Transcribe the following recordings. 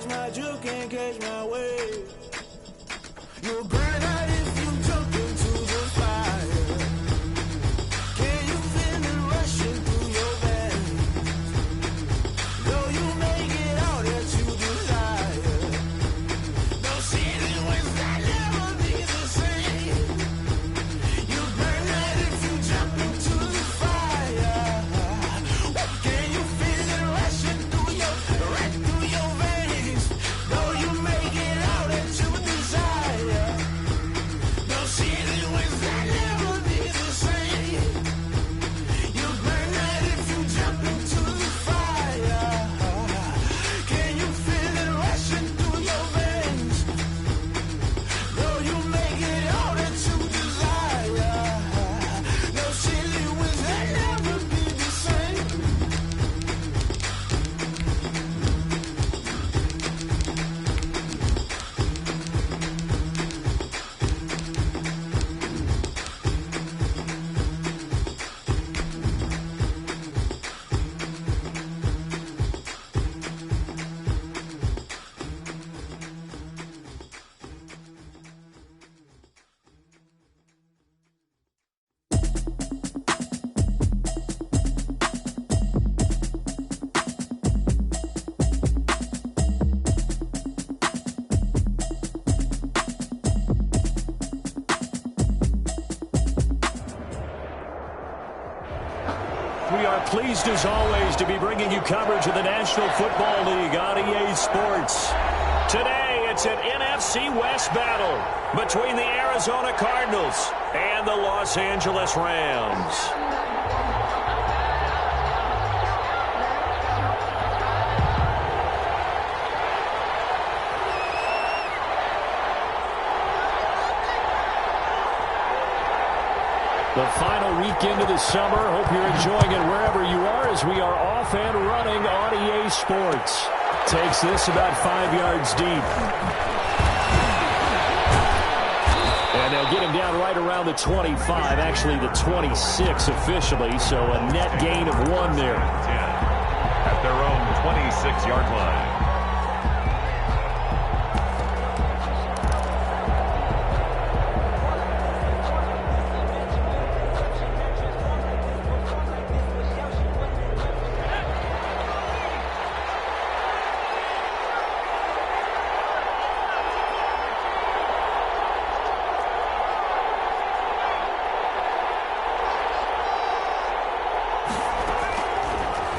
my juke, can't catch my wave. You'll burn out if you jump into the fire. Can you feel it rushing through your veins? Though you make it all that you desire. No ceiling wins that never be the same. You burn out if you jump into the fire. Can you feel it rushing through your veins? Though you make it all that you desire. No ceiling wins that never be the same. You burn out if you jump into the fire. Can you feel it rushing through your veins? Though you make it all that you desire. No ceiling wins that never be the same. We are pleased as always to be bringing you coverage of the National Football League on EA Sports. Today it's an NFC West battle between the Arizona Cardinals and the Los Angeles Rams. The final weekend of the summer. Hope you're enjoying it wherever you are as we are off and running on EA Sports. Takes this about 5 yards deep. And they'll get him down right around the 25, actually the 26 officially, so a net gain of 1 there. 10 at their own 26-yard line.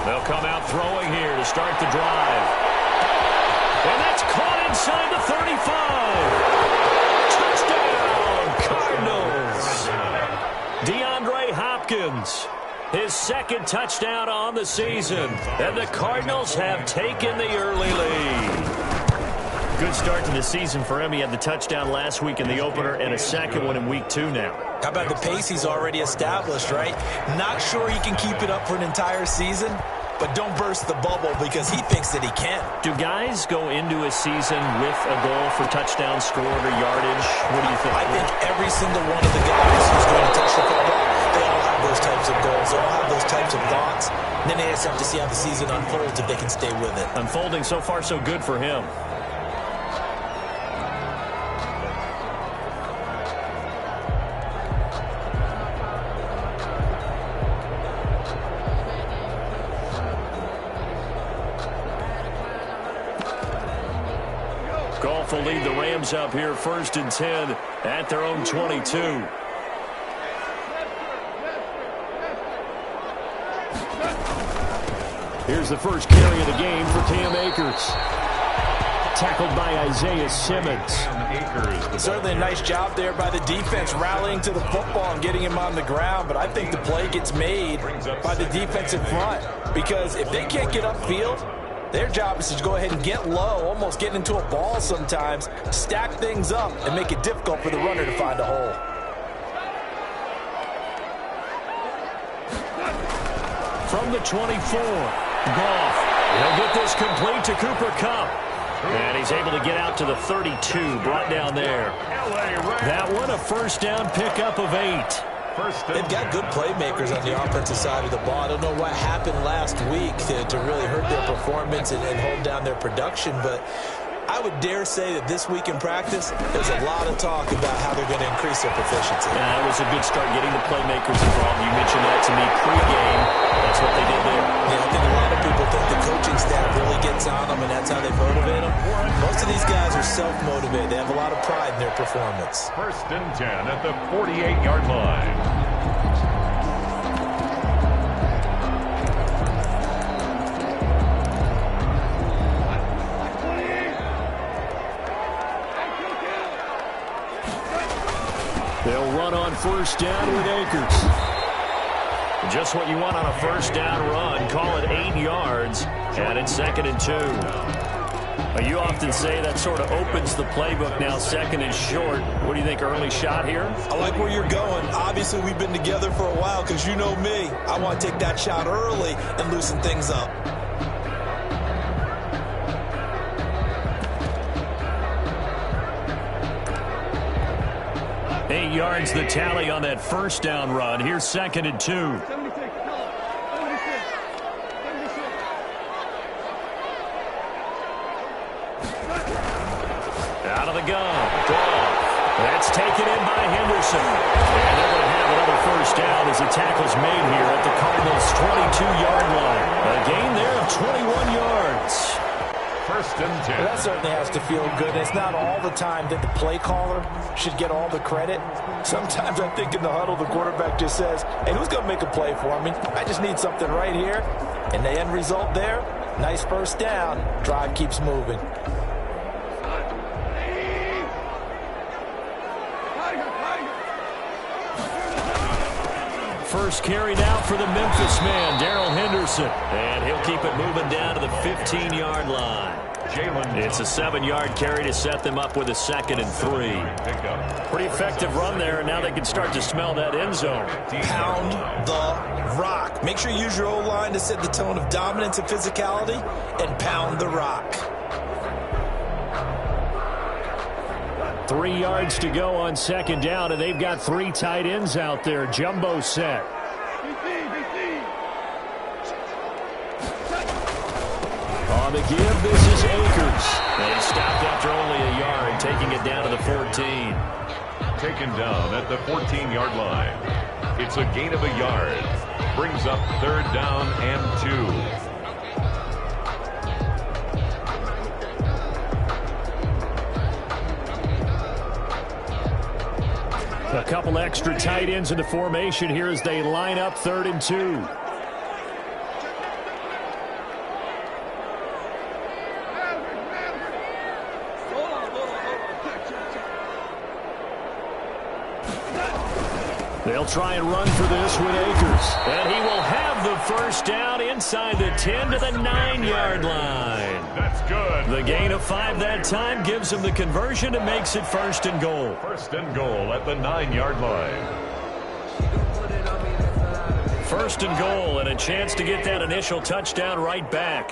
They'll come out throwing here to start the drive. And that's caught inside the 35. Touchdown, Cardinals. DeAndre Hopkins, his second touchdown on the season. And the Cardinals have taken the early lead. Good start to the season for him. He had the touchdown last week in the opener and a second one in week 2 now. How about the pace he's already established, right? Not sure he can keep it up for an entire season, but don't burst the bubble because he thinks that he can. Do guys go into a season with a goal for touchdown scored or yardage? What do you think? I think every single one of the guys who's going to touch the football, they all have those types of goals. They all have those types of thoughts. And then they just have to see how the season unfolds if they can stay with it. Unfolding so far so good for him. Goff will lead the Rams up here 1st and 10 at their own 22. Here's the first carry of the game for Cam Akers. Tackled by Isaiah Simmons. Certainly a nice job there by the defense rallying to the football and getting him on the ground, but I think the play gets made by the defensive front because if they can't get upfield, their job is to go ahead and get low, almost get into a ball sometimes, stack things up, and make it difficult for the runner to find a hole. From the 24, Goff. He'll get this complete to Cooper Kupp. And he's able to get out to the 32, brought down there. That one a first down pickup of 8. They've got good playmakers on the offensive side of the ball. I don't know what happened last week to really hurt their performance and hold down their production, but I would dare say that this week in practice, there's a lot of talk about how they're going to increase their proficiency. Yeah, it was a good start getting the playmakers involved. You mentioned that to me pre-game. That's what they did there. Yeah, I think a lot of people think the coaching staff really gets on them, and that's how they motivate them. Most of these guys are self-motivated. They have a lot of pride in their performance. 1st and 10 at the 48-yard line. They'll run on 1st down with Akers. Just what you want on a 1st down run. Call it 8 yards, and it's 2nd and 2. You often say that sort of opens the playbook now, 2nd and short. What do you think, early shot here? I like where you're going. Obviously, we've been together for a while because you know me. I want to take that shot early and loosen things up. Eight yards the tally on that 1st down run. Here's 2nd and 2. Out of the gun. Goff. That's taken in by Henderson. And they're going to have another 1st down as the tackle's made here at the Cardinals' 22-yard line. A gain there of 21 yards. 1st and 10. Well, that certainly has to feel good. It's not all the time that the play caller should get all the credit. Sometimes I think in the huddle, the quarterback just says, hey, who's going to make a play for me? I just need something right here. And the end result there, nice 1st down. Drive keeps moving. First carry now for the Memphis man, Darrell Henderson. And he'll keep it moving down to the 15-yard line. It's a 7-yard carry to set them up with a 2nd and 3. Pretty effective run there, and now they can start to smell that end zone. Pound the rock. Make sure you use your O-line to set the tone of dominance and physicality, and pound the rock. 3 yards to go on 2nd down, and they've got 3 tight ends out there. Jumbo set. On the give, this is Akers. They stopped after only a yard, taking it down to the 14. Taken down at the 14-yard line. It's a gain of a yard. Brings up 3rd down and 2. A couple extra tight ends in the formation here as they line up 3rd and 2. They'll try and run for this with Akers. And he will have the 1st down inside the 10 to the 9-yard line. That's good. The gain of 5 that time gives him the conversion and makes it 1st and goal. 1st and goal at the 9-yard line. 1st and goal and a chance to get that initial touchdown right back.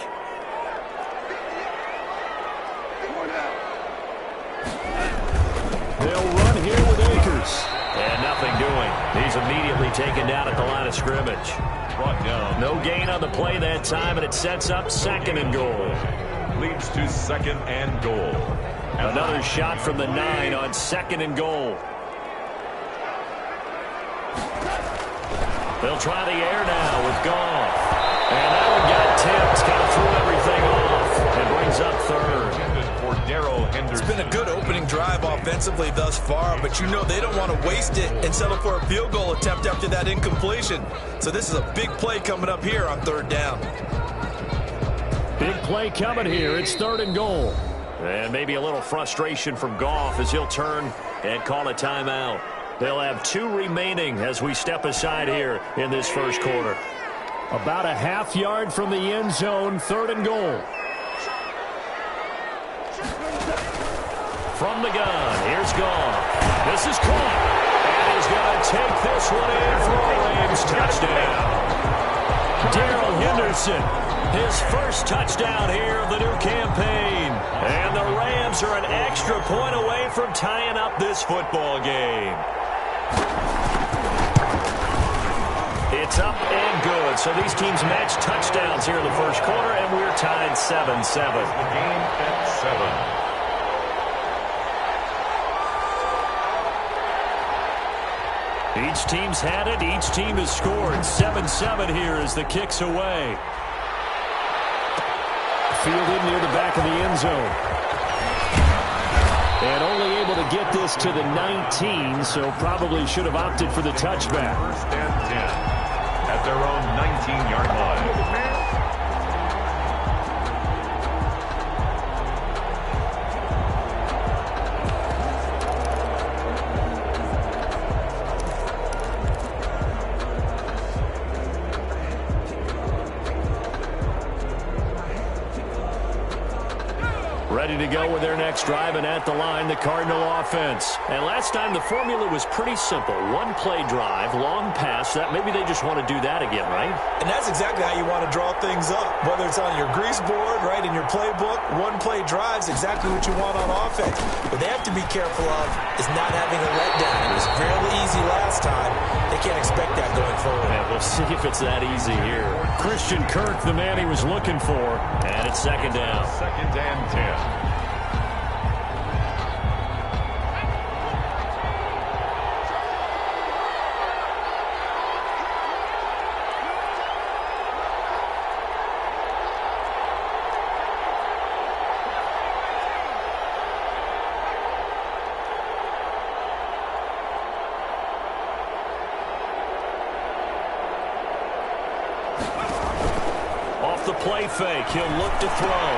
They'll run here with Akers. And nothing doing. He's immediately taken down at the line of scrimmage. Brought down. No gain on the play that time, and it sets up 2nd and goal. Leads to 2nd and goal. Another shot from the 9 on 2nd and goal. They'll try the air now with Goff. And that one got tipped. Kind of threw everything off. And brings up 3rd. For Darrell Henderson. It's been a good opening drive offensively thus far, but you know they don't want to waste it and settle for a field goal attempt after that incompletion. So this is a big play coming up here on 3rd down. Big play coming here. It's 3rd and goal. And maybe a little frustration from Goff as he'll turn and call a timeout. They'll have 2 remaining as we step aside here in this 1st quarter. About a half yard from the end zone, 3rd and goal. From the gun, here's Goff. This is caught. And he's going to take this one in for a Rams touchdown. Darrell Henderson, his 1st touchdown here of the new campaign. And the Rams are an extra point away from tying up this football game. It's up and good. So these teams match touchdowns here in the first quarter, and we're tied 7-7. The game at 7. Each team's had it. Each team has scored. 7-7 here as the kick's away. Fielded near the back of the end zone. And only able to get this to the 19, so probably should have opted for the touchback. First and 10 at their own 19-yard line. Ready to go with their next drive, and at the line, the Cardinal offense. And last time, the formula was pretty simple. One-play drive, long pass. That maybe they just want to do that again, right? And that's exactly how you want to draw things up. Whether it's on your grease board, right, in your playbook, one-play drives exactly what you want on offense. What they have to be careful of is not having a letdown. It was fairly easy last time. They can't expect that going forward. Yeah, we'll see if it's that easy here. Christian Kirk, the man he was looking for, and it's second down. Second and 10. The play fake. He'll look to throw.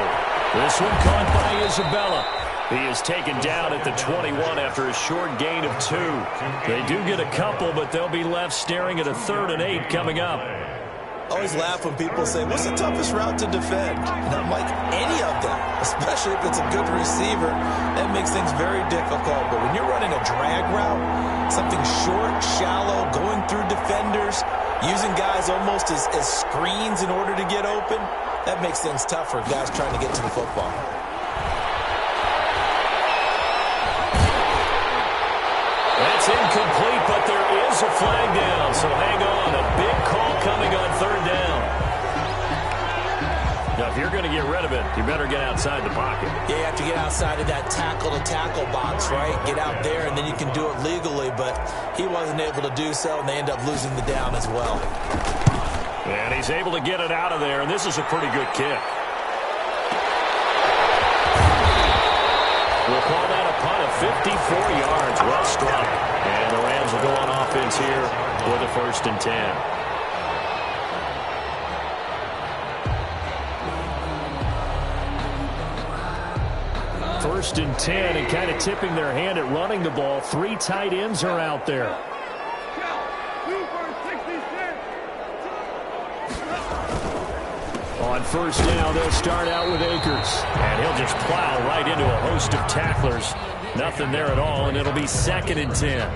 This one caught by Isabella. He is taken down at the 21 after a short gain of 2. They do get a couple, but they'll be left staring at a 3rd and 8 coming up. I always laugh when people say, what's the toughest route to defend? And I'm like, any of them, especially if it's a good receiver. That makes things very difficult. But when you're running a drag route, something short, shallow, going through defenders, using guys almost as screens in order to get open, that makes things tough for guys trying to get to the football. That's incomplete, but there is a flag down, so hang on. A big call coming on 3rd down. Now, if you're going to get rid of it, you better get outside the pocket. Yeah, you have to get outside of that tackle-to-tackle box, right? Get out there, and then you can do it legally, but he wasn't able to do so, and they end up losing the down as well. And he's able to get it out of there, and this is a pretty good kick. We'll call that a punt of 54 yards. Well struck. And the Rams will go on offense here with a 1st and 10. First and 10, and kind of tipping their hand at running the ball. 3 tight ends are out there. On 1st down, they'll start out with Akers. And he'll just plow right into a host of tacklers. Nothing there at all, and it'll be 2nd and 10.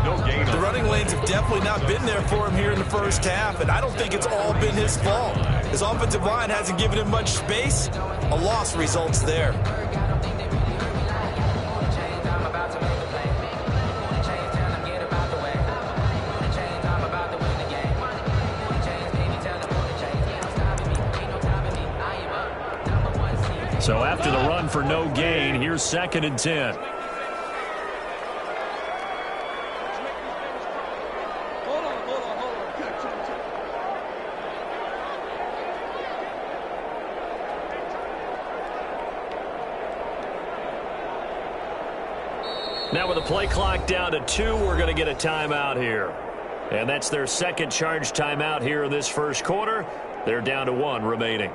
No gain. The running lanes have definitely not been there for him here in the first half, and I don't think it's all been his fault. His offensive line hasn't given him much space. A loss results there. So after the run for no gain, here's 2nd and 10. Now with the play clock down to 2, we're going to get a timeout here. And that's their second charge timeout here in this first quarter. They're down to 1 remaining.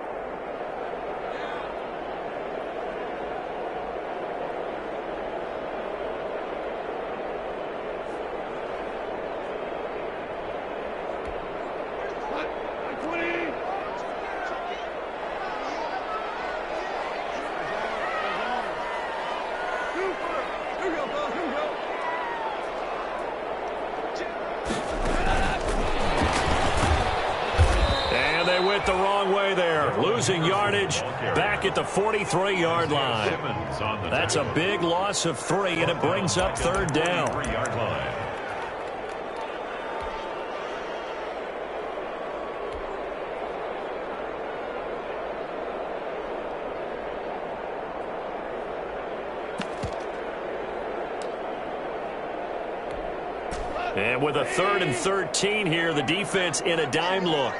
The wrong way there, losing yardage back at the 43-yard line. That's a big loss of 3, and it brings up 3rd down. And with a 3rd and 13 here, the defense in a dime look.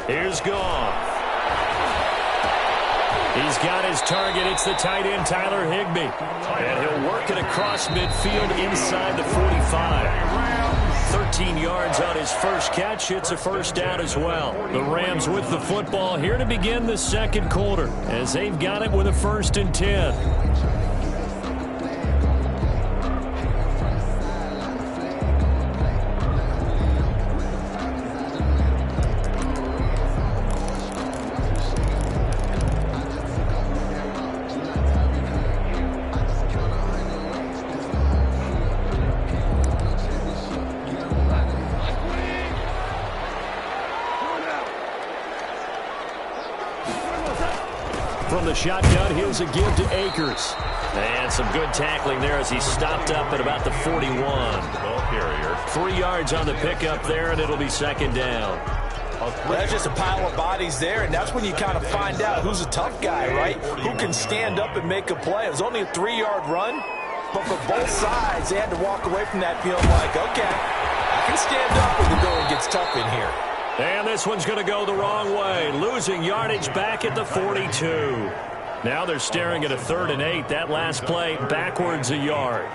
Here's Goff. He's got his target. It's the tight end, Tyler Higbee. And he'll work it across midfield inside the 45. 13 yards on his first catch. It's a first down as well. The Rams with the football here to begin the second quarter as they've got it with a 1st and 10. From the shotgun, here's a give to Akers. And some good tackling there as he stopped up at about the 41. Ball carrier. 3 yards on the pickup there, and it'll be 2nd down. That's just a pile of bodies there, and that's when you kind of find out who's a tough guy, right? Who can stand up and make a play. It was only a 3-yard run, but for both sides, they had to walk away from that feeling like, okay, I can stand up when the going gets tough in here. And this one's going to go the wrong way, losing yardage back at the 42. Now they're staring at a 3rd and 8. That last play backwards a yard.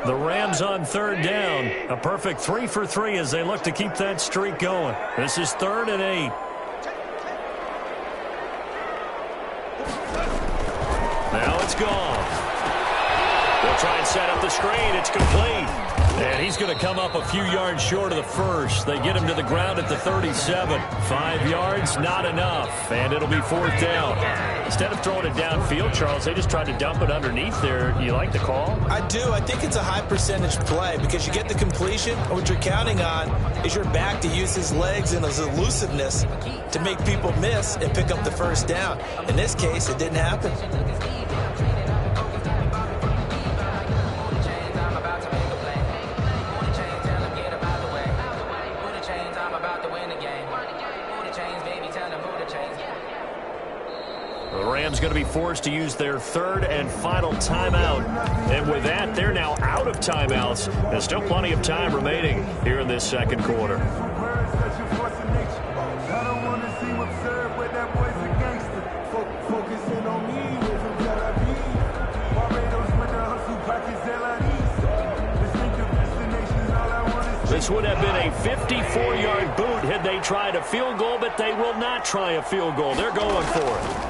The Rams on 3rd down. A perfect 3 for 3 as they look to keep that streak going. This is 3rd and 8. Now it's gone. They'll try and set up the screen. It's complete. And he's going to come up a few yards short of the first. They get him to the ground at the 37. 5 yards, not enough. And it'll be 4th down. Instead of throwing it downfield, Charles, they just tried to dump it underneath there. You like the call? I do. I think it's a high percentage play because you get the completion. And what you're counting on is your back to use his legs and his elusiveness to make people miss and pick up the 1st down. In this case, it didn't happen. The Rams going to be forced to use their 3rd and final timeout. And with that, they're now out of timeouts. There's still plenty of time remaining here in this second quarter. This would have been a 54-yard boot had they tried a field goal, but they will not try a field goal. They're going for it.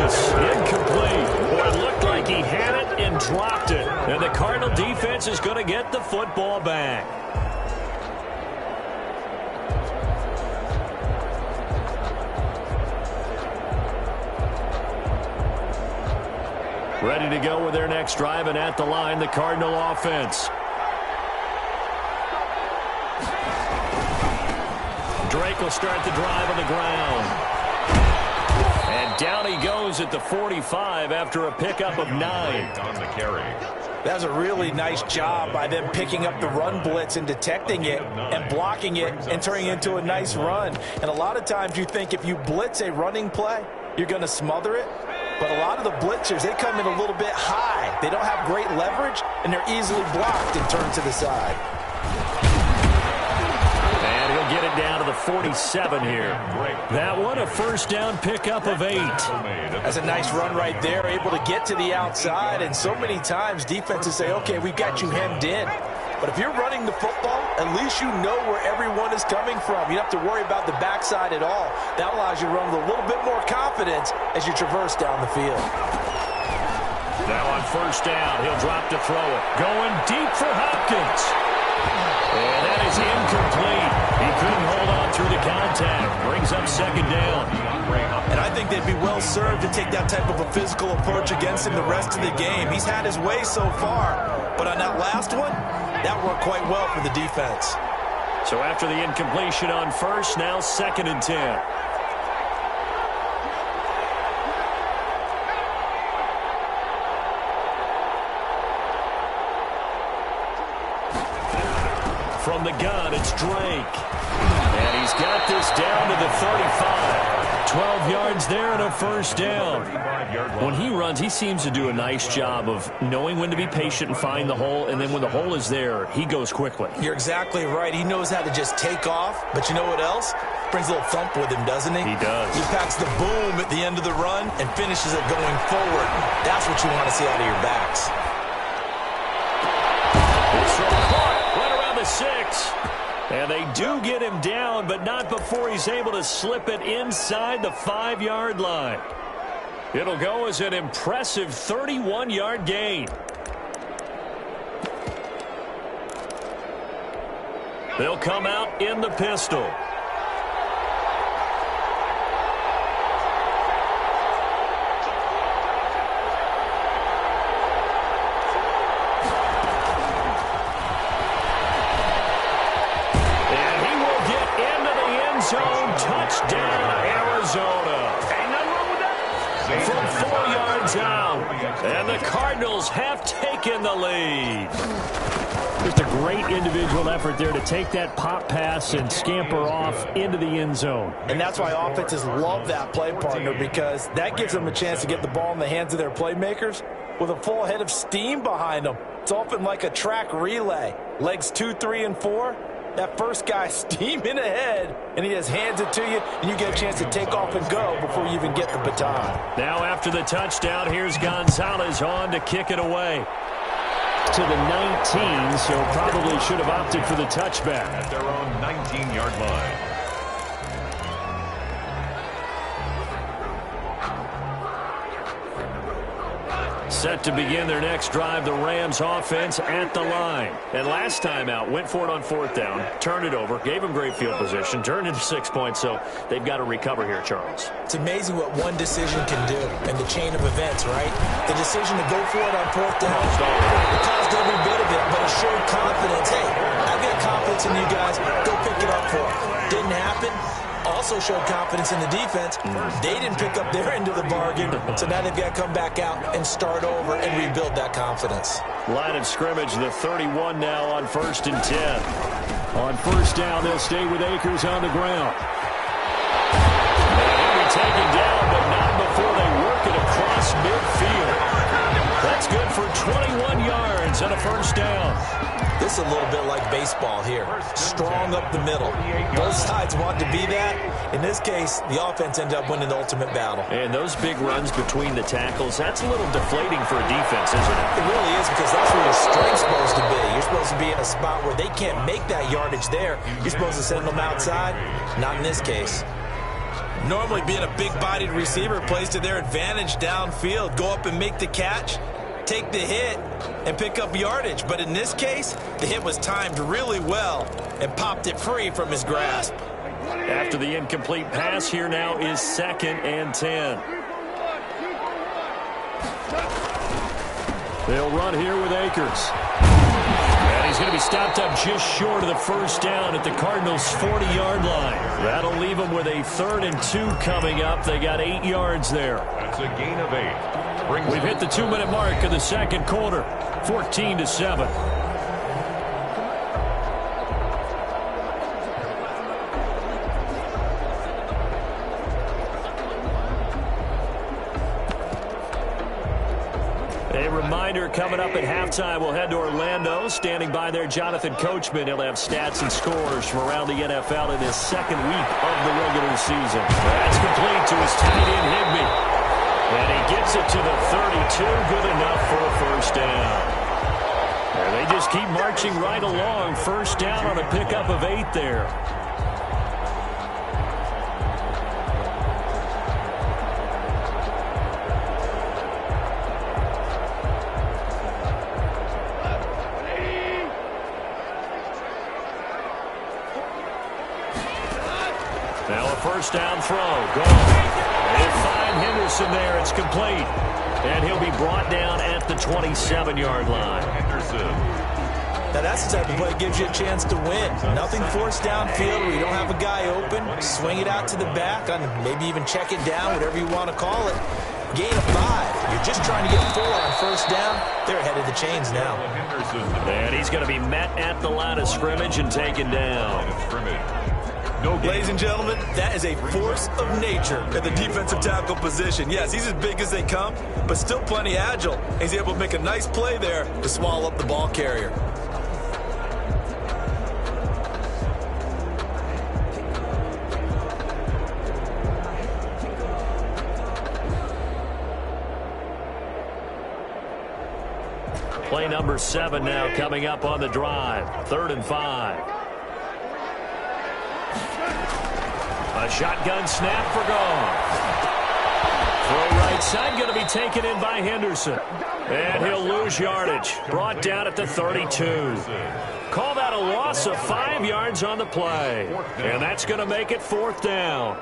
Incomplete. Well, it looked like he had it and dropped it. And the Cardinal defense is going to get the football back. Ready to go with their next drive, and at the line, the Cardinal offense. Drake will start the drive on the ground. And down he goes at the 45 after a pickup of 9. On the carry. That was a really nice job by them picking up the run blitz and detecting it and blocking it and turning it into a nice run. And a lot of times you think if you blitz a running play, you're going to smother it. But a lot of the blitzers, they come in a little bit high. They don't have great leverage, and they're easily blocked and turned to the side. And he'll get it down to the 47 here. That one, a 1st down pickup of 8. That's a nice run right there, able to get to the outside. And so many times defenses say, okay, we've got you hemmed in. But if you're running the football, at least you know where everyone is coming from. You don't have to worry about the backside at all. That allows you to run with a little bit more confidence as you traverse down the field. Now on 1st down, he'll drop to throw it. Going deep for Hopkins. And that is incomplete. He couldn't hold on through the contact. Brings up 2nd down. And I think they'd be well served to take that type of a physical approach against him the rest of the game. He's had his way so far. But on that last one, that worked quite well for the defense. So after the incompletion on first, now 2nd and 10. From the gun, it's Drake. And he's got this down to the 35. 12 yards there and a first down. When he runs, he seems to do a nice job of knowing when to be patient and find the hole, and then when the hole is there, he goes quickly. You're exactly right. He knows how to just take off, but you know what else? Brings a little thump with him, doesn't he? He does. He packs the boom at the end of the run and finishes it going forward. That's what you want to see out of your backs. It's from Clark, right around the 6. And they do get him down, but not before he's able to slip it inside the 5-yard line. It'll go as an impressive 31-yard gain. They'll come out in the pistol. Touchdown, Arizona. From 4 yards out. And the Cardinals have taken the lead. Just a great individual effort there to take that pop pass and scamper off into the end zone. And that's why offenses love that play partner, because that gives them a chance to get the ball in the hands of their playmakers with a full head of steam behind them. It's often like a track relay. Legs 2, 3, and 4. That first guy steaming ahead, and he just hands it to you, and you get a chance to take off and go before you even get the baton. Now after the touchdown, here's Gonzalez on to kick it away. To the 19, so probably should have opted for the touchback. At their own 19-yard line. Set to begin their next drive, the Rams offense at the line. And last time out, went for it on 4th down, turned it over, gave them great field position, turned into 6 points, so they've got to recover here, Charles. It's amazing what one decision can do in the chain of events, right? The decision to go for it on 4th down, it caused every bit of it, but it showed confidence. Hey, I've got confidence in you guys. Go pick it up for it. Didn't happen. Also showed confidence in the defense. They didn't pick up their end of the bargain, so now they've got to come back out and start over and rebuild that confidence. Line of scrimmage, the 31 now on 1st and 10. On 1st down, they'll stay with Akers on the ground. He'll be taken down, but not before they work it across midfield. That's good for 21 yards and a first down. This is a little bit like baseball here. Strong up the middle. Both sides want to be that. In this case, the offense ended up winning the ultimate battle. And those big runs between the tackles, that's a little deflating for a defense, isn't it? It really is, because that's where your strength's supposed to be. You're supposed to be in a spot where they can't make that yardage there. You're supposed to send them outside. Not in this case. Normally, being a big-bodied receiver plays to their advantage downfield. Go up and make the catch, take the hit, and pick up yardage. But in this case, the hit was timed really well and popped it free from his grasp. After the incomplete pass, here now is 2nd and 10. They'll run here with Akers. And he's going to be stopped up just short of the first down at the Cardinals' 40-yard line. That'll leave them with a 3rd and 2 coming up. They got 8 yards there. That's a gain of 8. We've hit the 2-minute mark of the second quarter, 14-7. A reminder, coming up at halftime, we'll head to Orlando. Standing by there, Jonathan Coachman. He'll have stats and scores from around the NFL in his 2nd week of the regular season. That's complete to his tight end, Higbee. And he gets it to the 32, good enough for a first down. And they just keep marching right along. First down on a pickup of 8 there. Now a first down throw. Gone. They find Henderson there. It's complete. And he'll be brought down at the 27-yard line. Henderson. Now, that's the type of play that gives you a chance to win. Nothing forced downfield where you don't have a guy open. Swing it out to the back, on maybe even check it down, whatever you want to call it. Gain of 5. You're just trying to get 4 on first down. They're ahead of the chains now. And he's going to be met at the line of scrimmage and taken down. Ladies and gentlemen, that is a force of nature at the defensive tackle position. Yes, he's as big as they come, but still plenty agile. He's able to make a nice play there to swallow up the ball carrier. Play number 7 now coming up on the drive. 3rd and 5. A shotgun snap for Goff. Throw right side, going to be taken in by Henderson. And he'll lose yardage. Brought down at the 32. Call that a loss of 5 yards on the play. And that's going to make it 4th down.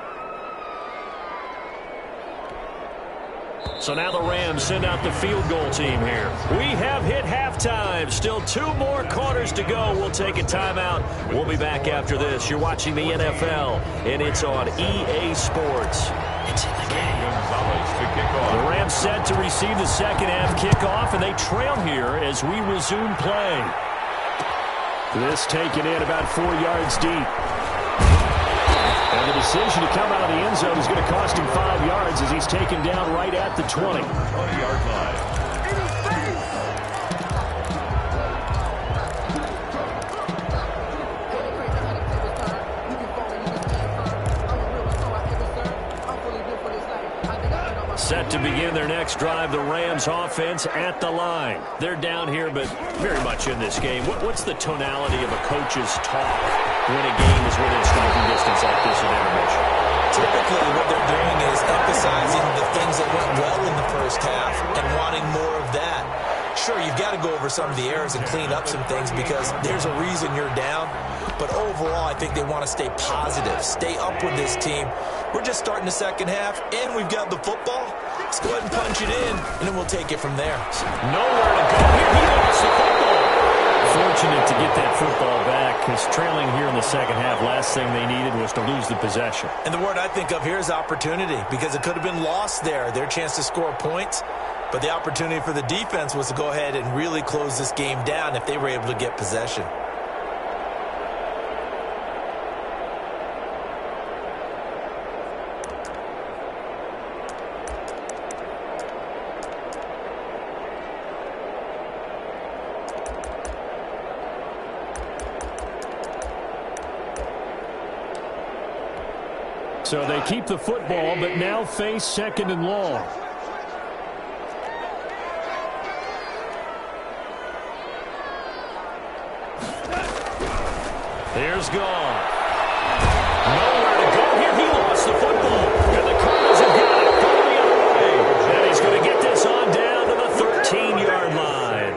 So now the Rams send out the field goal team here. We have hit halftime. Still 2 more quarters to go. We'll take a timeout. We'll be back after this. You're watching the NFL, and it's on EA Sports. It's in the game. The Rams set to receive the second half kickoff, and they trail here as we resume play. This taken in about 4 yards deep. And the decision to come out of the end zone is going to cost him 5 yards as he's taken down right at the 20. 20-yard line. Set to begin their next drive, the Rams offense at the line. They're down here, but very much in this game. What's the tonality of a coach's talk when a game is within striking distance like this in intermission? Typically, what they're doing is emphasizing the things that went well in the first half and wanting more of that. Sure, you've got to go over some of the errors and clean up some things because there's a reason you're down. But overall, I think they want to stay positive, stay up with this team. We're just starting the second half, and we've got the football. Let's go ahead and punch it in, and then we'll take it from there. Nowhere to go here. He lost the football. Fortunate to get that football back because trailing here in the second half, last thing they needed was to lose the possession. And the word I think of here is opportunity because it could have been lost there, their chance to score points. But the opportunity for the defense was to go ahead and really close this game down if they were able to get possession. So they keep the football, but now face 2nd and long. Here's Goff. Nowhere to go here. He lost the football. And the Cardinals have got it. Going the other way. And he's going to get this on down to the 13-yard line.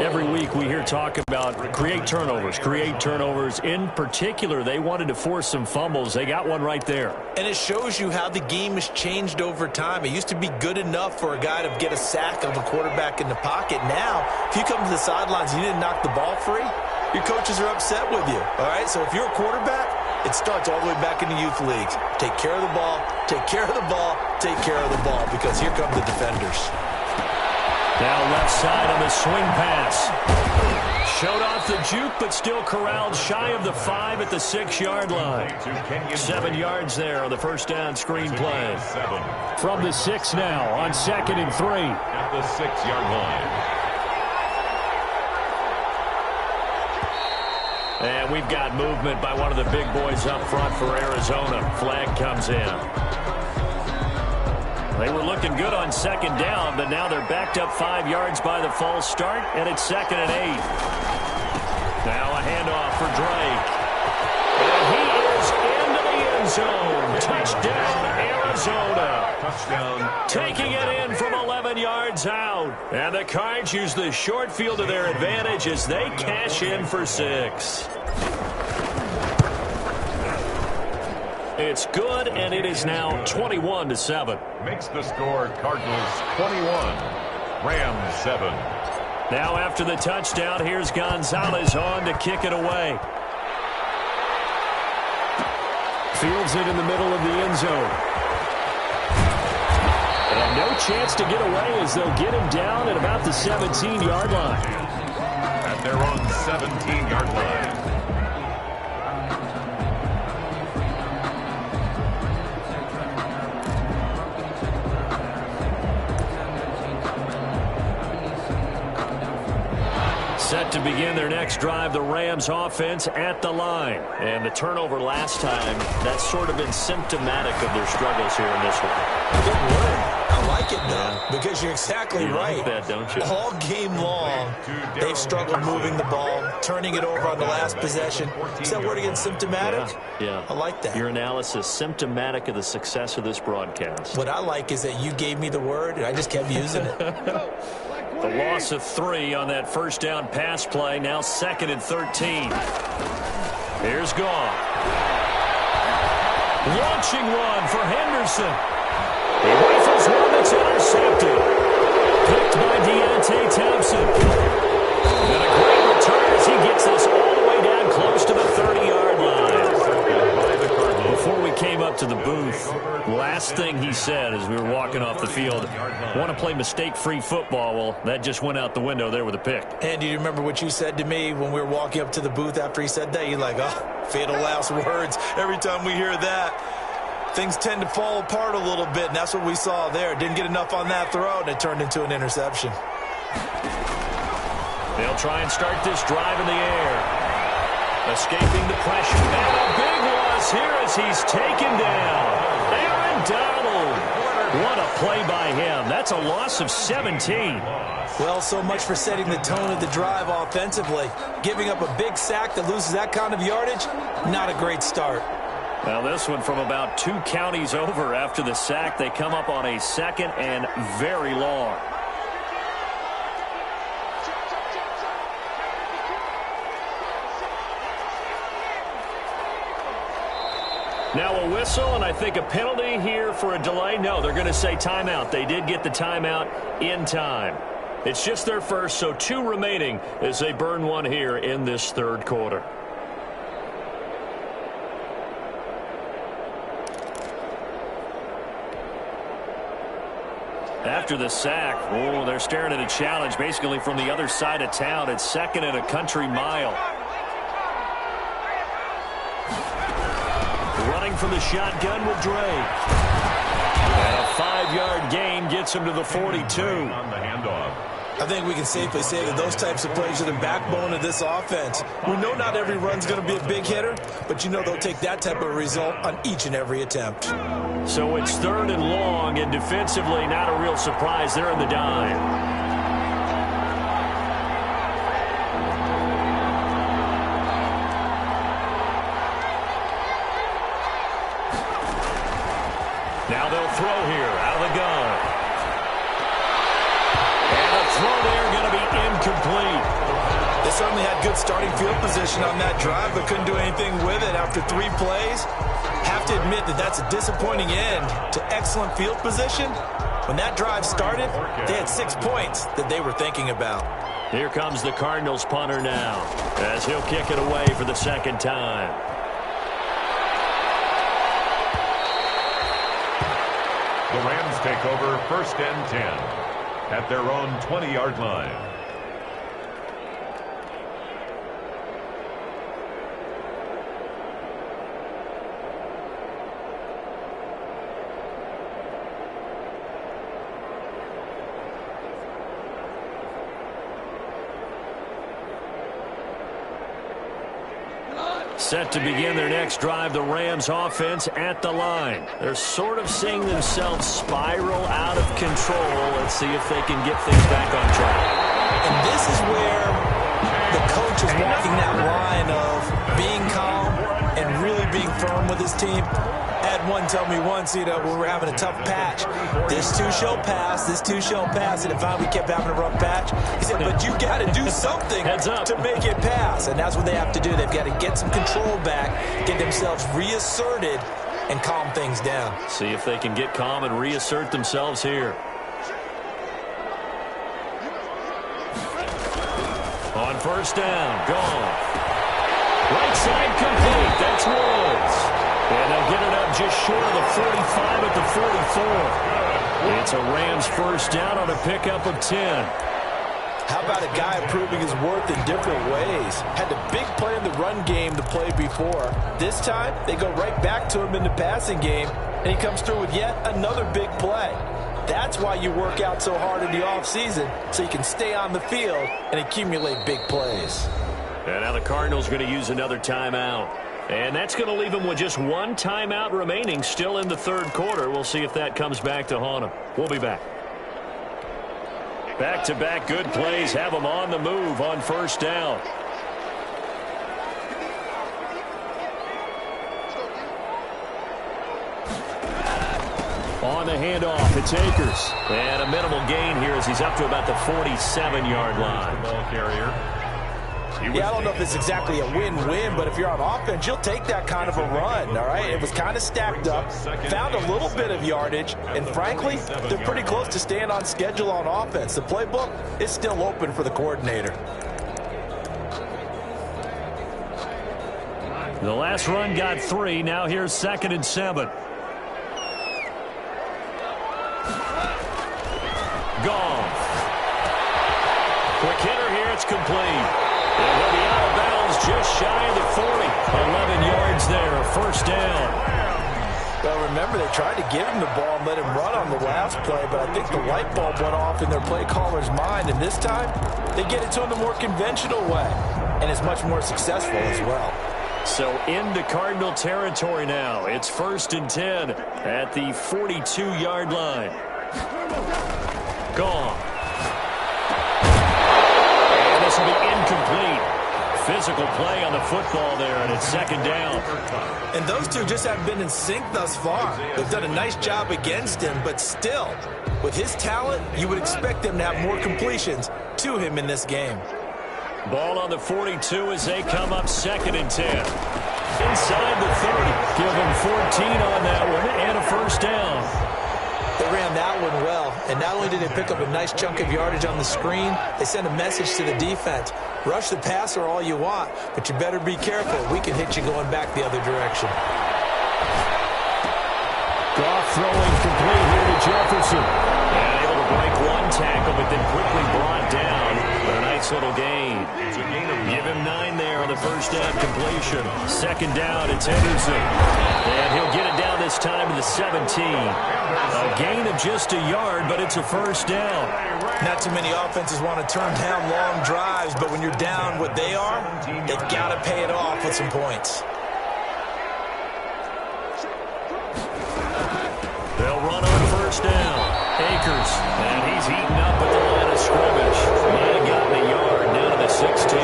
Every week we hear talk about create turnovers. In particular, they wanted to force some fumbles. They got one right there. And it shows you how the game has changed over time. It used to be good enough for a guy to get a sack of a quarterback in the pocket. Now, if you come to the sidelines and you didn't knock the ball free, your coaches are upset with you. All right, so if you're a quarterback, it starts all the way back in the youth leagues. Take care of the ball, take care of the ball, take care of the ball, because here come the defenders. Now left side on the swing pass. Showed off the juke, but still corralled shy of the 5 at the 6-yard line. 7 yards there on the first down screen play. From the 6 now on 2nd and 3. At the 6-yard line. And we've got movement by one of the big boys up front for Arizona. Flag comes in. They were looking good on 2nd down, but now they're backed up 5 yards by the false start, and it's 2nd and 8. Now a handoff for Drake. And he is into the end zone. Touchdown, Arizona. Touchdown. Taking it in from 11 yards out. And the Cards use the short field to their advantage as they cash in for 6. It's good, and it is now 21-7. Makes the score Cardinals 21, Rams 7. Now after the touchdown, here's Gonzalez on to kick it away. Fields it in the middle of the end zone. And no chance to get away as they'll get him down at about the 17-yard line. At their own 17-yard line. Set to begin their next drive, the Rams offense at the line. And the turnover last time, that's sort of been symptomatic of their struggles here in this one. Good word. I like it, though, because you're exactly right. You like that, don't you? All game long, they've struggled moving the ball, turning it over on the last possession. Is that word again, symptomatic? Yeah. I like that. Your analysis, symptomatic of the success of this broadcast. What I like is that you gave me the word, and I just kept using it. The loss of 3 on that first down pass play. Now 2nd and 13. Here's Goff. Launching one for Henderson. He rifles one that's intercepted. Picked by Deontay Thompson. And a great return as he gets this all the way down close to the 30-yard line. Before we came up to the booth, last thing he said as we were walking off the field, want to play mistake-free football. Well, that just went out the window there with a pick. And do you remember what you said to me when we were walking up to the booth after he said that? You're like, oh, fatal last words. Every time we hear that, things tend to fall apart a little bit, and that's what we saw there. Didn't get enough on that throw, and it turned into an interception. They'll try and start this drive in the air. Escaping the pressure. And a big loss here as he's taken down. Aaron Donald. What a play by him. That's a loss of 17. Well, so much for setting the tone of the drive offensively. Giving up a big sack that loses that kind of yardage, not a great start. Well, this one from about 2 counties over after the sack. They come up on a 2nd and very long. Now a whistle, and I think a penalty here for a delay. No, they're going to say timeout. They did get the timeout in time. It's just their first, so 2 remaining as they burn one here in this 3rd quarter. After the sack, oh, they're staring at a challenge basically from the other side of town. It's 2nd and a country mile. Running from the shotgun with Dre. And a 5-yard gain gets him to the 42. On the handoff. I think we can safely say that those types of plays are the backbone of this offense. We know not every run's going to be a big hitter, but you know they'll take that type of result on each and every attempt. So it's 3rd and long, and defensively not a real surprise. They're in the dime. Now they'll throw here out of the gun. And the throw there going to be incomplete. They certainly had good starting field position on that drive, but couldn't do anything with it after 3 plays. Have to admit that that's a disappointing end to excellent field position. When that drive started, they had 6 points that they were thinking about. Here comes the Cardinals punter now as he'll kick it away for the 2nd time. The Rams take over 1st and 10 at their own 20-yard line. Set to begin their next drive, the Rams offense at the line. They're sort of seeing themselves spiral out of control. Let's see if they can get things back on track. And this is where the coach is walking that line of being calm and really being firm with his team. I had one tell me once, we were having a tough patch. This too shall pass, this too shall pass. And finally we kept having a rough patch. He said, but you got to do something to make it pass. And that's what they have to do. They've got to get some control back, get themselves reasserted, and calm things down. See if they can get calm and reassert themselves here. On first down, gone. Right side complete. That's Woods. And they'll get it up just short of the 45 at the 44. It's a Rams first down on a pickup of 10. How about a guy proving his worth in different ways? Had the big play in the run game the play before. This time, they go right back to him in the passing game, and he comes through with yet another big play. That's why you work out so hard in the offseason, so you can stay on the field and accumulate big plays. And now the Cardinals going to use another timeout. And that's going to leave them with just one timeout remaining still in the third quarter. We'll see if that comes back to haunt them. We'll be back. Back-to-back good plays have them on the move on first down. On the handoff, it's Akers. And a minimal gain here as he's up to about the 47-yard line. Ball carrier. Yeah, I don't know if it's exactly a win-win, but if you're on offense, you'll take that kind of a run, all right? It was kind of stacked up, found a little bit of yardage, and frankly, they're pretty close to staying on schedule on offense. The playbook is still open for the coordinator. The last run got 3. Now here's 2nd and 7. Gone. Quick hitter here. It's complete. And he'll be out of bounds just shy of the 40. 11 yards there. First down. Well, remember, they tried to give him the ball and let him run on the last play, but I think the light bulb went off in their play caller's mind, and this time they get it to him the more conventional way, and it's much more successful as well. So into Cardinal territory now. It's 1st and 10 at the 42-yard line. Gone. And this will be incomplete. Physical play on the football there, and it's 2nd down. And those two just haven't been in sync thus far. They've done a nice job against him, but still, with his talent, you would expect them to have more completions to him in this game. Ball on the 42 as they come up 2nd and 10. Inside the 30. Give them 14 on that one and a first down. They ran that one well, and not only did they pick up a nice chunk of yardage on the screen, they sent a message to the defense. Rush the passer all you want, but you better be careful. We can hit you going back the other direction. Goff throwing complete here to Jefferson. And able to break one tackle, but then quickly brought down. A nice little gain. Give him 9 there on the first down completion. 2nd down, it's Henderson. And he'll get it down this time to the 17. A gain of just a yard, but it's a first down. Not too many offenses want to turn down long drives, but when you're down what they are, they've got to pay it off with some points. They'll run on first down. Akers, and he's heating up at the line of scrimmage. Might have gotten a yard down to the 16.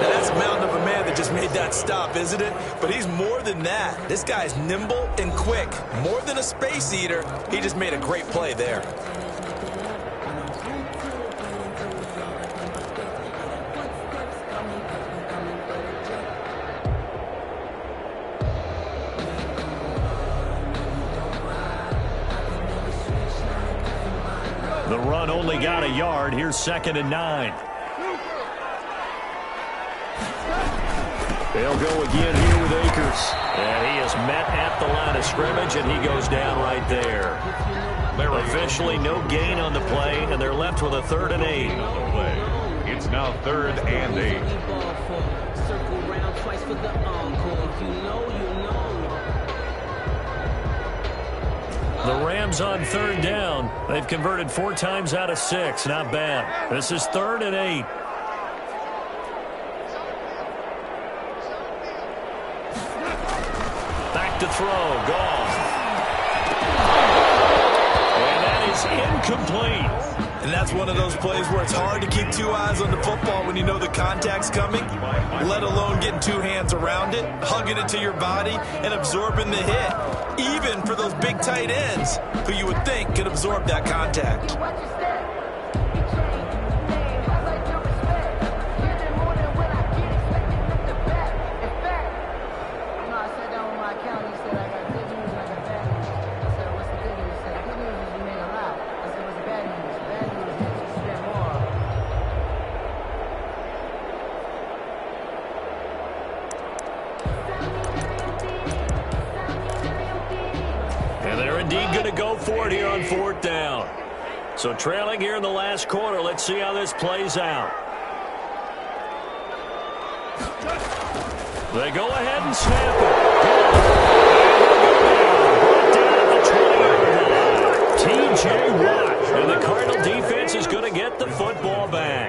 Now that's a mountain of a man that just made that stop, isn't it? But he's more than that. This guy's nimble and quick. More than a space eater, he just made a great play there. The run only got a yard. Here's 2nd and 9. They'll go again here with Akers. And he is met at the line of scrimmage, and he goes down right there. Officially no gain on the play, and they're left with a 3rd and 8. It's now 3rd and 8. The Rams on 3rd down. They've converted 4 times out of 6. Not bad. This is 3rd and 8. Back to throw. Gone. And that is incomplete. And that's one of those plays where it's hard to keep 2 eyes on the football when you know the contact's coming, let alone getting 2 hands around it, hugging it to your body, and absorbing the hit. Even for those big tight ends who you would think could absorb that contact. for it here on 4th down. So trailing here in the last quarter. Let's see how this plays out. They go ahead and snap it. T.J. Watt. And the Cardinal defense is going to get the football back.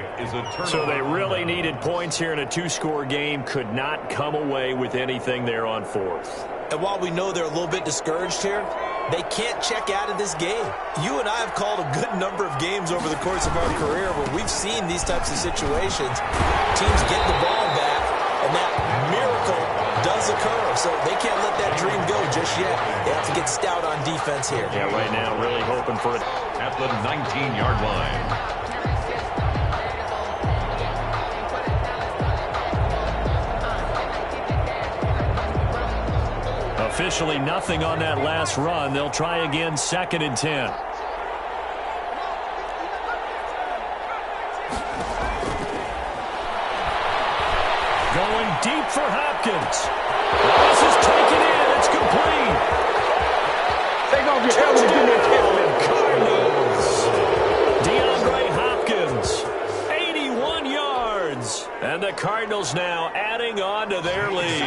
So they really needed points here in a 2-score game. Could not come away with anything there on 4th. And while we know they're a little bit discouraged here, they can't check out of this game. You and I have called a good number of games over the course of our career where we've seen these types of situations. Teams get the ball back, and that miracle does occur. So they can't let that dream go just yet. They have to get stout on defense here. Yeah, right now really hoping for it. At the 19-yard line. Officially nothing on that last run. They'll try again, 2nd and 10. Going deep for Hopkins. This is taken in. It's complete. Take off your helmet and give me a kiss. Cardinals. DeAndre Hopkins, 81 yards. And the Cardinals now adding on to their lead.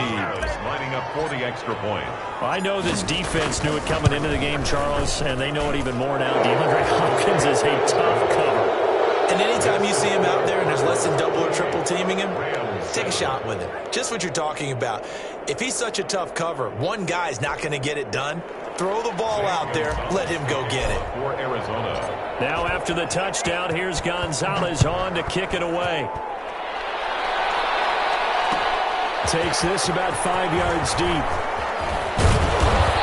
Lining up for the extra point. I know this defense knew it coming into the game, Charles, and they know it even more now. DeAndre Hopkins is a tough cover. And anytime you see him out there and there's less than double or triple teaming him, take a shot with him. Just what you're talking about. If he's such a tough cover, one guy's not going to get it done. Throw the ball out there. Let him go get it. For Arizona. Now after the touchdown, here's Gonzalez on to kick it away. Takes this about 5 yards deep.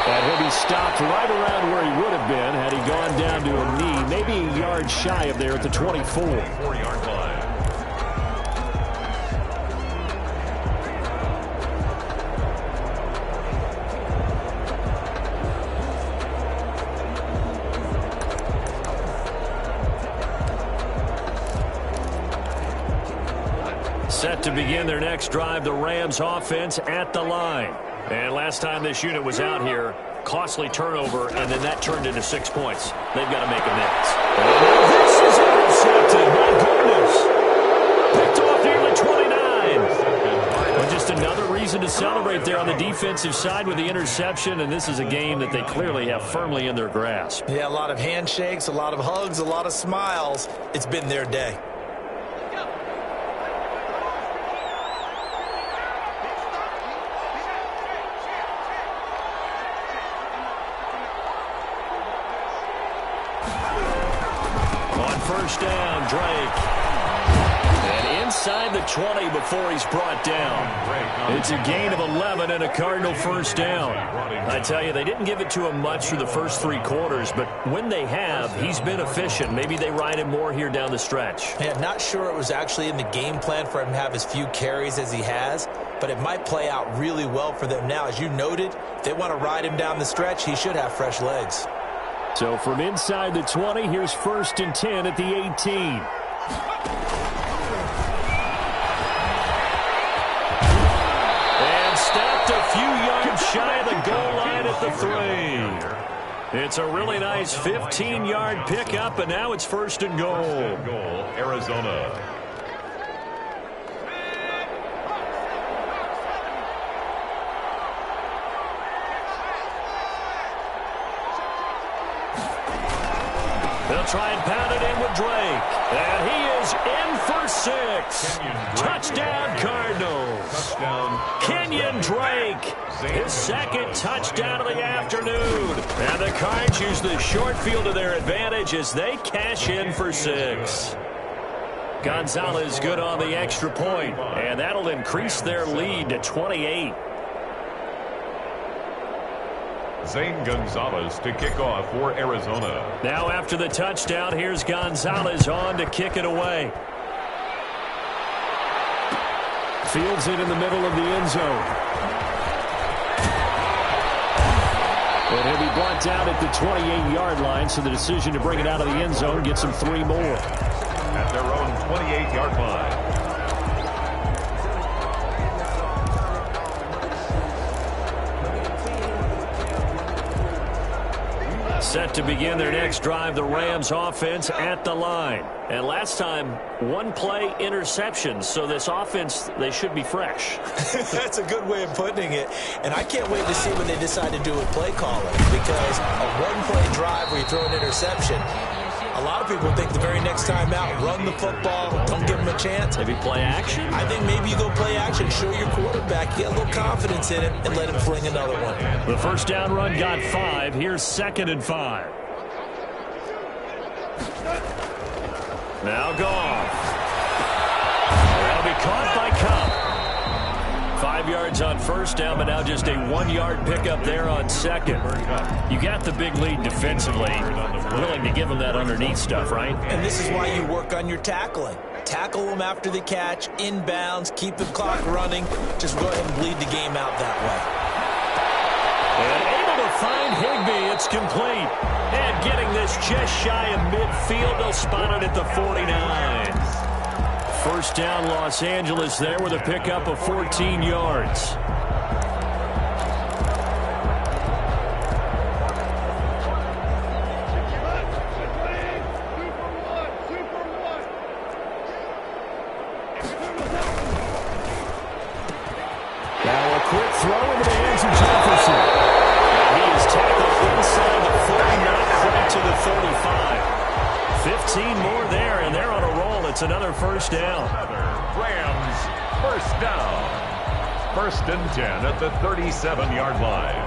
And he'll be stopped right around where he would have been had he gone down to a knee, maybe a yard shy of there at the 24. 4-yard line. Set to begin their next drive, the Rams offense at the line. And last time this unit was out here, costly turnover, and then that turned into 6 points. They've got to make amends. And this is intercepted. My goodness. Picked off near the 29. Well, just another reason to celebrate there on the defensive side with the interception, and this is a game that they clearly have firmly in their grasp. Yeah, a lot of handshakes, a lot of hugs, a lot of smiles. It's been their day. First down, Drake. And inside the 20 before he's brought down. It's a gain of 11 and a Cardinal first down. I tell you, they didn't give it to him much through the first 3 quarters, but when they have, he's been efficient. Maybe they ride him more here down the stretch. Yeah, not sure it was actually in the game plan for him to have as few carries as he has, but it might play out really well for them now. As you noted, if they want to ride him down the stretch, he should have fresh legs. So from inside the 20, here's 1st and 10 at the 18. And stopped a few yards shy of the goal line at the 3. It's a really nice 15-yard pickup, and now it's 1st and goal. Arizona. They'll try and pound it in with Drake. And he is in for 6. Touchdown, Cardinals. Touchdown. Kenyon Drake, his 2nd touchdown of the afternoon. And the Cards use the short field to their advantage as they cash in for 6. Gonzalez good on the extra point, and that'll increase their lead to 28. Zane Gonzalez to kick off for Arizona. Now after the touchdown, here's Gonzalez on to kick it away. Fields it in the middle of the end zone. And he'll be brought down at the 28-yard line, so the decision to bring it out of the end zone gets him 3 more. At their own 28-yard line. Set to begin their next drive, the Rams offense at the line. And last time, one play interception. So this offense, they should be fresh. That's a good way of putting it. And I can't wait to see what they decide to do with play calling. Because a one-play drive where you throw an interception, a lot of people think the very next time out, run the football, don't give them a chance. Maybe play action? I think maybe you go play action, show your quarterback, get a little confidence in it, and let him fling another one. The first down run got 5. Here's 2nd and 5. Now Goff. That'll be caught by Cup. 5 yards on first down, but now just a 1-yard pickup there on second. You got the big lead defensively. Willing to give them that underneath stuff, right? And this is why you work on your tackling. Tackle them after the catch, inbounds, keep the clock running. Just go ahead and bleed the game out that way. And able to find Higbee. It's complete. And getting this just shy of midfield. They'll spot it at the 49. First down, Los Angeles there with a pickup of 14 yards. Now a quick throw into the hands of Jefferson. And he is tackled inside the 40, not quite to the 35. 15 more there, and they're on a roll. It's another first down. Rams, first down. 1st and 10 at the 37-yard line.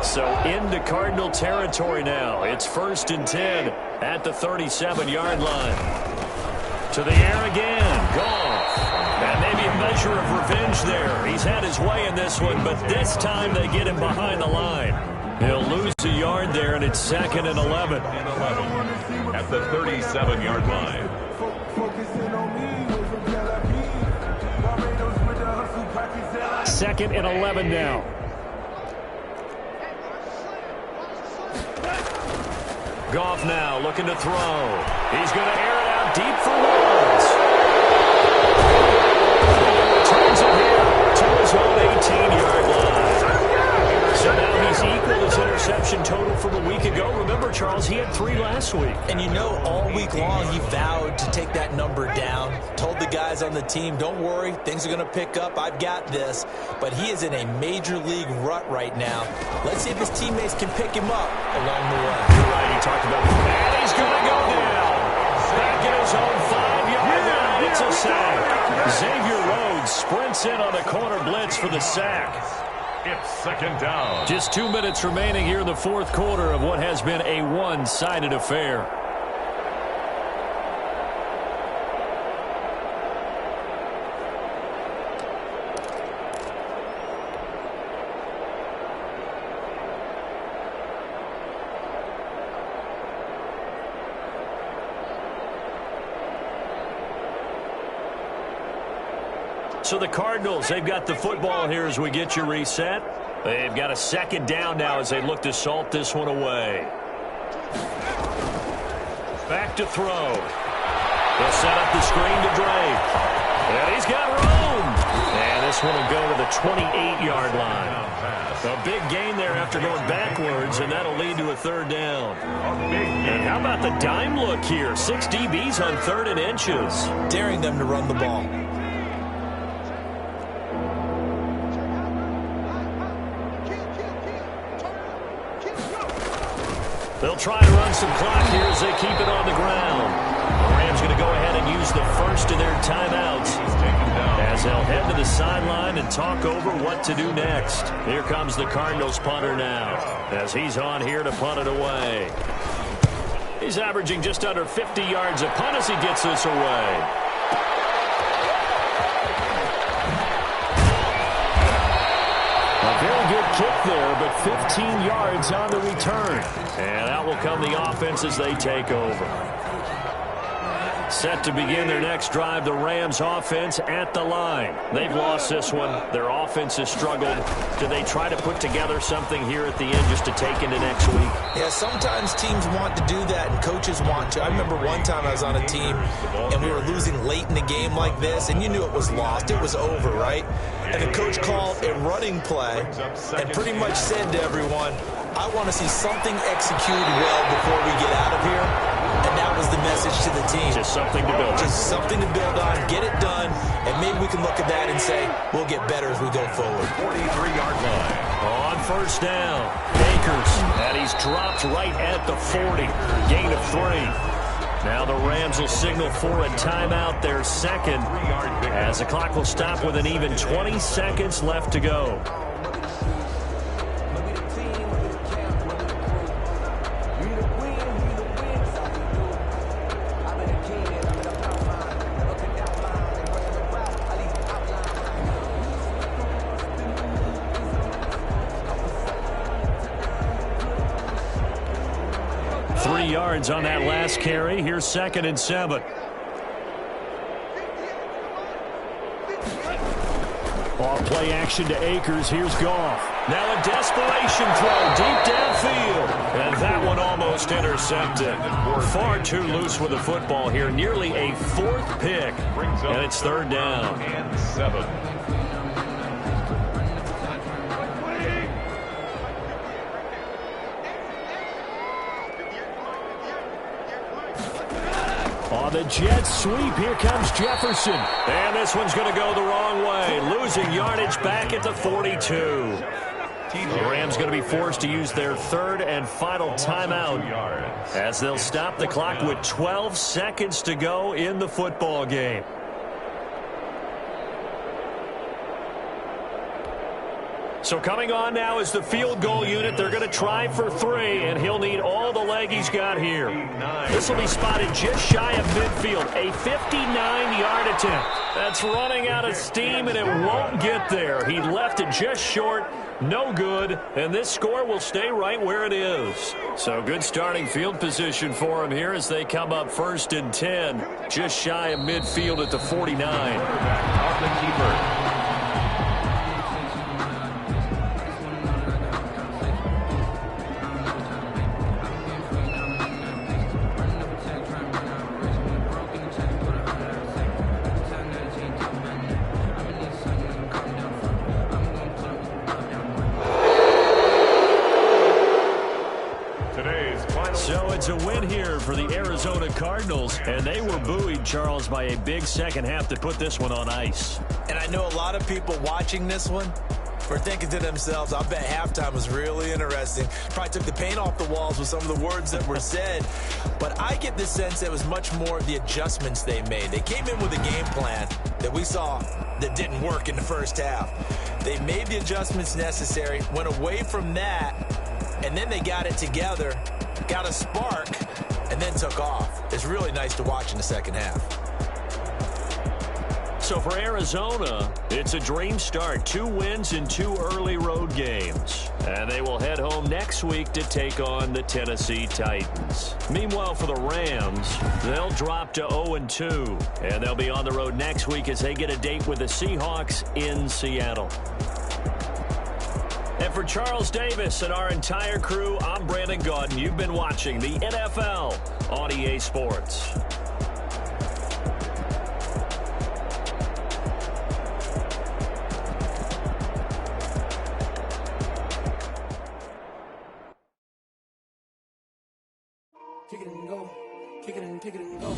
So into Cardinal territory now. It's 1st and 10 at the 37-yard line. To the air again. Goff. And maybe a measure of revenge there. He's had his way in this one, but this time they get him behind the line. He'll lose a yard there, and it's 2nd and 11. At the 37-yard line. 2nd and 11 now. Goff now looking to throw. He's going to air it out deep for Woods. Returns it here to his own 18-yard line. So now he's equaled his interception total from a week ago. Remember, Charles, he had 3 last week. And you know, all week long he vowed to take that number down. Told the guys on the team, don't worry, things are going to pick up. I've got this. But he is in a major league rut right now. Let's see if his teammates can pick him up along the way. You're right, he talked about it. And he's going to go down. Back in his own 5-yard line. It's a sack. Xavier Rhodes sprints in on the corner blitz for the sack. It's 2nd down. Just 2 minutes remaining here in the 4th quarter of what has been a one-sided affair. So the Cardinals, they've got the football here as we get you reset. They've got a 2nd down now as they look to salt this one away. Back to throw. They'll set up the screen to Drake. And he's got room. And this one will go to the 28-yard line. A big gain there after going backwards, and that'll lead to a 3rd down. And how about the dime look here? 6 DBs on 3rd and inches. Daring them to run the ball. They'll try to run some clock here as they keep it on the ground. The Rams going to go ahead and use the first of their timeouts as they'll head to the sideline and talk over what to do next. Here comes the Cardinals punter now as he's on here to punt it away. He's averaging just under 50 yards a punt as he gets this away. A very good kick there, but 15 yards on the return. And out will come the offense as they take over. Set to begin their next drive, the Rams offense at the line. They've lost this one. Their offense has struggled. Do they try to put together something here at the end just to take into next week? Yeah, sometimes teams want to do that and coaches want to. I remember one time I was on a team and we were losing late in the game like this, and you knew it was lost. It was over, right? And the coach called a running play and pretty much said to everyone, I want to see something executed well before we get out of here. And that was the message to the team. Just something to build on. Just something to build on, get it done, and maybe we can look at that and say, we'll get better as we go forward. 43-yard line. On first down, Akers, and he's dropped right at the 40. Gain of 3. Now the Rams will signal for a timeout, their second, as the clock will stop with an even 20 seconds left to go. Yards on that last carry. Here's 2nd and 7. Off play action to Akers. Here's Goff. Now a desperation throw deep downfield. And that one almost intercepted. Far too loose with the football here. Nearly a 4th pick. And it's 3rd down. And 7. On the jet sweep, here comes Jefferson. And this one's going to go the wrong way. Losing yardage back at the 42. The Rams going to be forced to use their 3rd and final timeout as they'll stop the clock with 12 seconds to go in the football game. So coming on now is the field goal unit. They're going to try for 3, and he'll need all the leg he's got here. This will be spotted just shy of midfield. A 59-yard attempt. That's running out of steam, and it won't get there. He left it just short. No good, and this score will stay right where it is. So good starting field position for him here as they come up 1st and 10. Just shy of midfield at the 49. Off the keeper. So it's a win here for the Arizona Cardinals, and they were buoyed, Charles, by a big second half to put this one on ice. And I know a lot of people watching this one were thinking to themselves, I bet halftime was really interesting. Probably took the paint off the walls with some of the words that were said. But I get the sense that it was much more of the adjustments they made. They came in with a game plan that we saw that didn't work in the first half. They made the adjustments necessary, went away from that, and then they got it together, got a spark, and then took off. It's really nice to watch in the second half. So for Arizona, it's a dream start. 2 wins in 2 early road games. And they will head home next week to take on the Tennessee Titans. Meanwhile, for the Rams, they'll drop to 0-2. And they'll be on the road next week as they get a date with the Seahawks in Seattle. And for Charles Davis and our entire crew, I'm Brandon Gaudin. You've been watching the NFL on EA Sports. Kick it and go. Kick it and go.